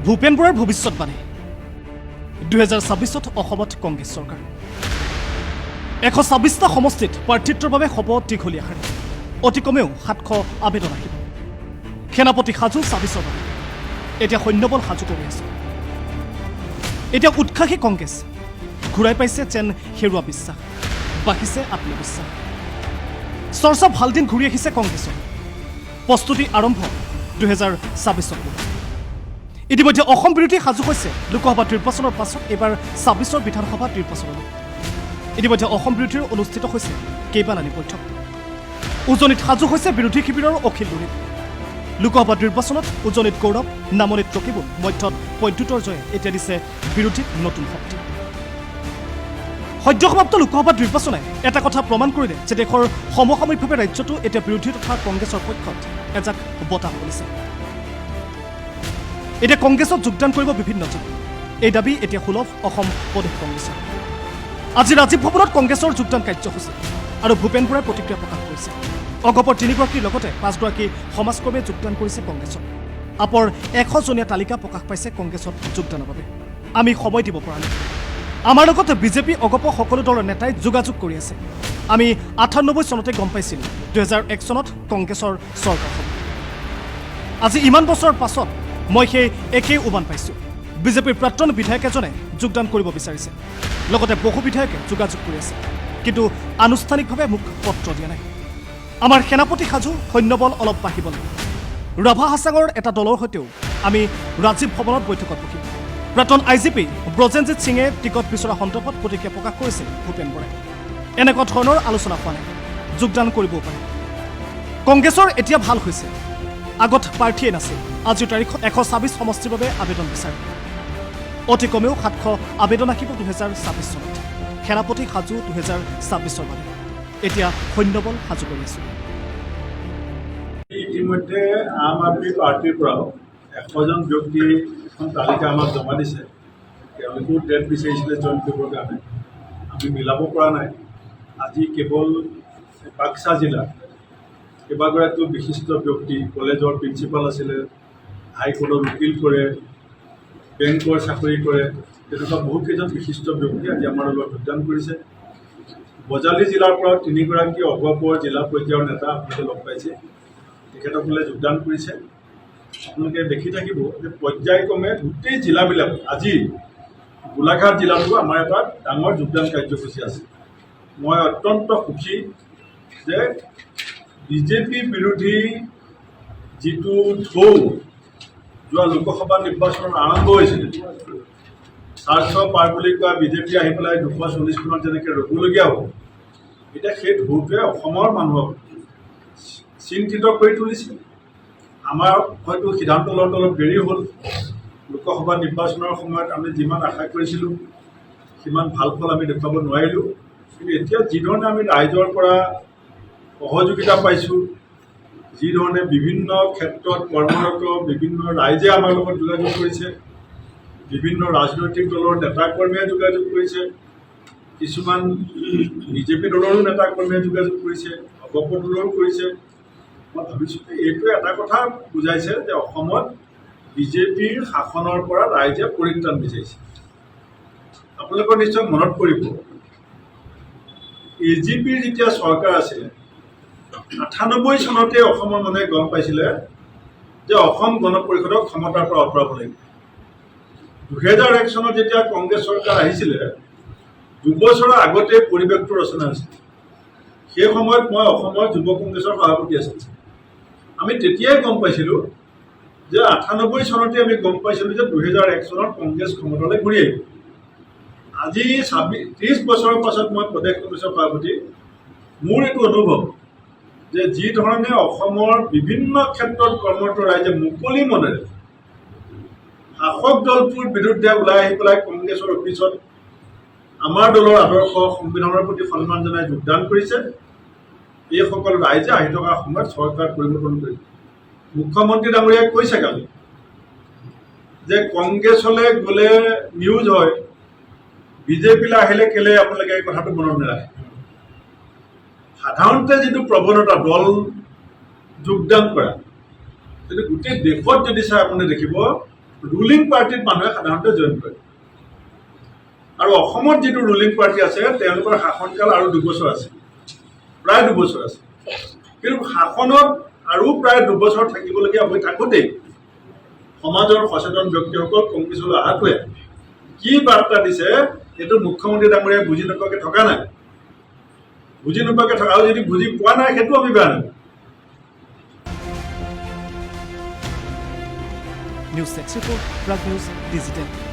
ভূপেন বৰাৰ ভৱিষ্যতবাণী 2026 অসমত কংগ্ৰেছ চৰকাৰ 126টা সমষ্টিত প্ৰাৰ্থিত্বৰ বাবে হ'ব দীঘলীয়া শাৰী অতি কমেও 700 আবেদন আহিব সেনাপতি সাজু 26ৰ বাবে এতিয়া সৈন্যবল সাজু কৰি আছে এতিয়া উৎসাহী কংগ্ৰেছ ঘূৰাই পাইছে যেন হেৰুৱা বিশ্বাস বাঢ়িছে আত্মবিশ্বাস চৰ্চা ভাল দিন ঘূৰি আহিছে কংগ্ৰেছৰ প্ৰস্তুতি আৰম্ভ 2026 ইতিমধ্যে অসম বিৰোধী সাজু হৈছে লোকসভা নিৰ্বাচনৰ পাছত এবাৰ 26ৰ বিধানসভা নিৰ্বাচনলৈ ইতিমধ্যে অসম বিৰোধীৰ অনুষ্ঠিত হৈছে কেইবালানি বৈঠক উজনিত সাজু হৈছে বিৰোধী শিবিৰৰ অখিল দৰিত লোকসভা নিৰ্বাচনত উজনিত গৌৰৱ নামনিত ৰকিবুল মধ্যত পদ্যুতৰ জয়ে এতিয়া দিছে বিৰোধীক নতুন শক্তি সদ্যসমাপ্ত লোকসভা নিৰ্বাচনে এটা কথা প্ৰমাণ কৰিলে যে দেশৰ সমসাময়িকভাৱে ৰাজ্যটো এতিয়া বিৰোধী তথা কংগ্ৰেছৰ পক্ষত এজাক বতাহ বলিছে এতিয়া কংগ্ৰেছত যোগদান কৰিব বিভিন্নজন এই দাবী এতিয়া সুলভ অসম প্ৰদেশ কংগ্ৰেছৰ আজি ৰাজীৱ ভৱনত কংগ্ৰেছৰ যোগদান কাৰ্যসূচী আৰু ভূপেন বৰাই প্ৰতিক্ৰিয়া প্ৰকাশ কৰিছে অগপৰ 3গৰাকীৰ লগতে 5গৰাকী সমাজকৰ্মীয়ে যোগদান কৰিছে কংগ্ৰেছত আপৰ 100জনীয়া তালিকা প্ৰকাশ পাইছে কংগ্ৰেছত যোগদানৰ বাবে আমি সময় দিব পৰা নাই আমাৰ লগতে বিজেপি অগপ সকলো দলৰ নেতাই যোগাযোগ কৰি আছে আমি 98 চনতে গম পাইছিলোঁ 2001 চনত কংগ্ৰেছৰ চৰকাৰ হ'ব আজি ইমান বছৰৰ পাছত মই সেই একেই উমান পাইছোঁ বিজেপিৰ প্ৰাক্তন বিধায়ক এজনে যোগদান কৰিব বিচাৰিছে লগতে বহু বিধায়কে যোগাযোগ কৰি আছে কিন্তু আনুষ্ঠানিকভাৱে মোক পত্ৰ দিয়া নাই আমাৰ সেনাপতি সাজু সৈন্যবল অলপ বাঢ়িব লাগিব ৰাভা হাছাঙৰ এটা দলৰ সৈতেও আমি ৰাজীৱ ভৱনত বৈঠকত বহিম প্ৰাক্তন আইজিপি ব্ৰজেনজিৎ সিঙে টিকট বিচৰা সন্দৰ্ভত প্ৰতিক্ৰিয়া প্ৰকাশ কৰিছে ভূপেন বৰাই এনেকুৱা ধৰণৰ আলোচনা হোৱা নাই যোগদান কৰিবও পাৰে কংগ্ৰেছৰ এতিয়া ভাল হৈছে আগত প্ৰাৰ্থীয়ে নাছিল আজিৰ তাৰিখত 126 সমষ্টিৰ বাবে আবেদন বিচাৰে অতি কমেও 700 আবেদন আহিব 2026 চনত সেনাপতি সাজু 2026ৰ বাবে এতিয়া সৈন্যবল সাজু কৰি আছো ইতিমধ্যে আম আদমি পাৰ্টিৰ পৰাও 100জন ব্যক্তি এখন তালিকা আমাক জমা দিছে তেওঁলোকেও ডেট বিচাৰিছিলে জইন কৰিবৰ কাৰণে আমি মিলাব পৰা নাই আজি কেৱল বাক্সা জিলাত কেইবাগৰাকীও বিশিষ্ট ব্যক্তি কলেজৰ প্ৰিন্সিপাল আছিলে হাইকোৰ্টৰ উকিল কৰে বেংকৰ চাকৰি কৰে তেনেকুৱা বহুকেইজন বিশিষ্ট ব্যক্তি আজি আমাৰ লগত যোগদান কৰিছে বজালী জিলাৰ পৰা 3গৰাকী অগপৰ জিলা পৰ্যায়ৰ নেতা আপোনালোকে লগ পাইছে তেখেতসকলে যোগদান কৰিছে আপোনালোকে দেখি থাকিব যে পৰ্যায়ক্ৰমে গোটেই জিলাবিলাক আজি গোলাঘাট জিলাতো আমাৰ এটা ডাঙৰ যোগদান কাৰ্যসূচী আছে মই অত্যন্ত সুখী যে বিজেপি বিৰোধী যিটো ঢৌ যোৱা লোকসভা নিৰ্বাচনত আৰম্ভ হৈছিল চাৰ্চ পাৰ বুলি কোৱা বিজেপি আহি পেলাই 240খনত যেনেকৈ ৰ'বলগীয়া হ'ল এতিয়া সেই ঢৌটোৱে অসমৰ মানুহক চিন্তিত কৰি তুলিছিল আমাৰ হয়তো সিদ্ধান্ত লোৱাটো অলপ দেৰি হ'ল লোকসভা নিৰ্বাচনৰ সময়ত আমি যিমান আশা কৰিছিলোঁ সিমান ভাল ফল আমি দেখুৱাব নোৱাৰিলোঁ কিন্তু এতিয়া যিধৰণে আমি ৰাইজৰ পৰা সহযোগিতা পাইছোঁ যিধৰণে বিভিন্ন ক্ষেত্ৰত কৰ্মৰত বিভিন্ন ৰাইজে আমাৰ লগত যোগাযোগ কৰিছে বিভিন্ন ৰাজনৈতিক দলৰ নেতাকৰ্মীয়ে যোগাযোগ কৰিছে কিছুমান বিজেপি দলৰো নেতাকৰ্মীয়ে যোগাযোগ কৰিছে অগপ দলৰো কৰিছে মই ভাবিছোঁ যে এইটো এটা কথা বুজাইছে যে অসমত বিজেপিৰ শাসনৰ পৰা ৰাইজে পৰিত্ৰাণ বিচাৰিছে আপোনালোকৰ নিশ্চয় মনত পৰিব এজিপিৰ যেতিয়া চৰকাৰ আছিলে 98 চনতে অসমৰ মানুহে গম পাইছিলে যে অসম গণ পৰিষদক ক্ষমতাৰ পৰা আঁতৰাব লাগিব 2001 চনত যেতিয়া কংগ্ৰেছ চৰকাৰ আহিছিলে দুবছৰৰ আগতে পৰিৱেশটো ৰচনা হৈছিল সেই সময়ত মই অসমৰ যুৱ কংগ্ৰেছৰ সভাপতি আছিলোঁ আমি তেতিয়াই গম পাইছিলোঁ যে 98 চনতে আমি গম পাইছিলোঁ যে 2001 চনত কংগ্ৰেছ ক্ষমতালৈ ঘূৰি আহিব আজি 30 বছৰৰ পাছত মই প্ৰদেশ কংগ্ৰেছৰ সভাপতি মোৰ এইটো অনুভৱ যে যি ধৰণে অসমৰ বিভিন্ন ক্ষেত্ৰত কৰ্মৰত ৰাইজে মুকলি মনেৰে শাসক দলটোৰ বিৰুদ্ধে ওলাই আহি পেলাই কংগ্ৰেছৰ অফিচত আমাৰ দলৰ আদৰ্শ সংবিধানৰ প্ৰতি সন্মান জনাই যোগদান কৰিছে এইসকল ৰাইজে আহি থকা সময়ত চৰকাৰ পৰিৱৰ্তন কৰিব মুখ্যমন্ত্ৰী ডাঙৰীয়াই কৈছে কালি যে কংগ্ৰেছলৈ গ'লে নিউজ হয় বিজেপিলৈ আহিলে কেলে আপোনালোকে এই কথাটো মনত নেৰাখে সাধাৰণতে যিটো প্ৰৱণতা দল যোগদান কৰা কিন্তু গোটেই দেশত যদি চাই আপুনি দেখিব ৰুলিং পাৰ্টিত মানুহে সাধাৰণতে জইন কৰে আৰু অসমত যিটো ৰুলিং পাৰ্টি আছে তেওঁলোকৰ শাসনকাল আৰু 2 বছৰ আছে প্ৰায় 2 বছৰ আছে কিন্তু শাসনত আৰু প্ৰায় 2 বছৰ থাকিবলগীয়া হৈ থাকোঁতেই সমাজৰ সচেতন ব্যক্তিসকল কংগ্ৰেছলৈ অহাটোৱে কি বাৰ্তা দিছে এইটো মুখ্যমন্ত্ৰী ডাঙৰীয়াই বুজি নোপোৱাকৈ থকা নাই বুজি নোপোৱাকৈ থকা আৰু যদি বুজি পোৱা নাই সেইটো আমি বেয়া নাই news desk report Prag news digital